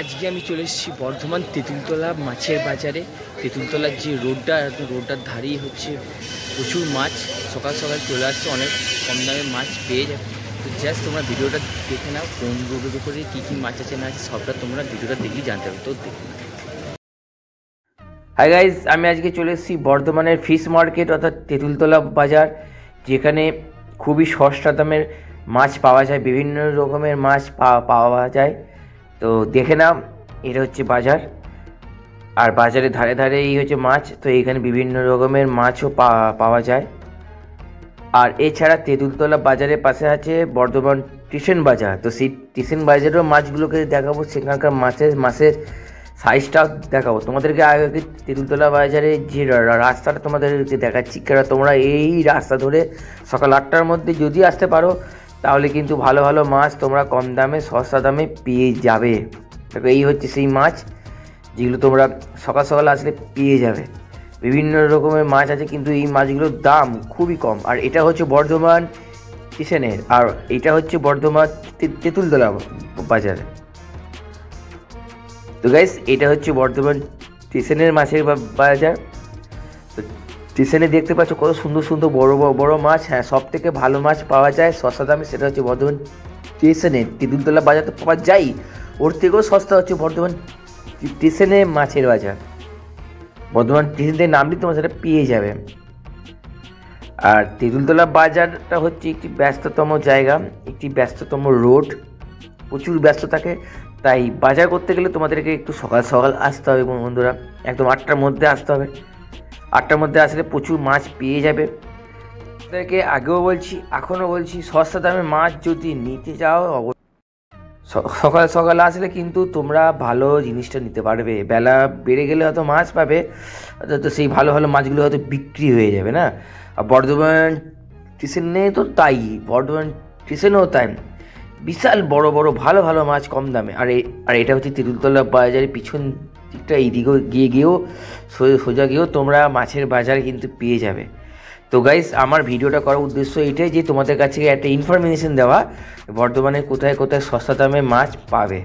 আজকে আমি চলে এসেছি বর্ধমান তেঁতুলতলা মাছের বাজারে। তেঁতুলতলার যে রোডটার ধারেই হচ্ছে প্রচুর মাছ। সকাল সকাল চলে আসছে, অনেক কম দামে মাছ পেয়ে যাবে। তো জাস্ট তোমরা ভিডিওটা দেখে নাও, কোন রোডের উপরে কী কী মাছ আছে না আছে সবটা তোমরা ভিডিওটা দেখলেই জানতে পারবে। তো হাই গাইজ, আমি আজকে চলে এসেছি বর্ধমানের ফিশ মার্কেট অর্থাৎ তেঁতুলতলা বাজার, যেখানে খুবই সস্তা দামের মাছ পাওয়া যায়, বিভিন্ন রকমের মাছ পাওয়া যায়। তো দেখে নাও, এটা হচ্ছে বাজার, আর বাজারের ধারে ধারে এই হচ্ছে মাছ। তো এখানে বিভিন্ন রকমের মাছও পাওয়া যায়। আর এছাড়া তেঁতুলতলা বাজারের পাশে আছে বর্ধমান স্টেশন বাজার। তো সেই স্টেশন বাজারেও মাছগুলোকে দেখাবো, সেখানকার মাছের সাইজটা দেখাবো তোমাদেরকে। আগে তেঁতুলতলা বাজারে যে রাস্তাটা তোমাদেরকে দেখাচ্ছি, কেন তোমরা এই রাস্তা ধরে সকাল 8টার মধ্যে যদি আসতে পারো, তাহলে কিন্তু ভালো ভালো মাছ তোমরা কম দামে সস্তা দামে পেয়ে যাবে। দেখো, এই হচ্ছে সেই মাছ যেগুলো তোমরা সকাল সকাল আসলে পেয়ে যাবে। বিভিন্ন রকমের মাছ আছে, কিন্তু এই মাছগুলোর দাম খুবই কম। আর এটা হচ্ছে বর্ধমান স্টেশনের, আর এটা হচ্ছে বর্ধমান তেঁতুলতলা বাজার। তো গাইস, এটা হচ্ছে বর্ধমান স্টেশনের মাছের বাজার। তো স্টেশনে দেখতে পাচ্ছ কত সুন্দর সুন্দর বড় বড় মাছ। হ্যাঁ, সব থেকে ভালো মাছ পাওয়া যায় সস্তা দামে, সেটা হচ্ছে বর্ধমান স্টেশনে। তেঁতুলতলা বাজার তো পাওয়া যায়, ওর থেকেও সস্তা হচ্ছে বর্ধমান স্টেশনে মাছের বাজার। বর্ধমান স্টেশনে নামলে তোমরা সেটা পেয়ে যাবে। আর তেঁতুলতলা বাজারটা হচ্ছে একটি ব্যস্ততম জায়গা, একটি ব্যস্ততম রোড, প্রচুর ব্যস্ত থাকে। তাই বাজার করতে গেলে তোমাদেরকে একটু সকাল সকাল আসতে হবে বন্ধুরা, একদম 8টার মধ্যে আসতে হবে। 8টার মধ্যে আসলে প্রচুর মাছ পেয়ে যাবে। তাদেরকে আগেও বলছি, এখনও বলছি, সস্তা দামে মাছ যদি নিতে চাও সকাল সকাল আসলে কিন্তু তোমরা ভালো জিনিসটা নিতে পারবে। বেলা বেড়ে গেলে হয়তো মাছ পাবে, তো সেই ভালো ভালো মাছগুলো হয়তো বিক্রি হয়ে যাবে না। আর বর্ধমান স্টেশনে তো তাই, বর্ধমান স্টেশনেও তাই, বিশাল বড় বড় ভালো ভালো মাছ কম দামে। আর এটা হচ্ছে তেঁতুলতলা বাজারের পিছন দিকটা, এই দিকেও গিয়েও সোজা গিয়েও তোমরা মাছের বাজার কিন্তু পেয়ে যাবে। তো গাইস, আমার ভিডিওটা করার উদ্দেশ্য এটাই যে তোমাদের কাছে একটা ইনফরমেশন দেওয়া, বর্ধমানে কোথায় কোথায় সস্তা দামে মাছ পাবে।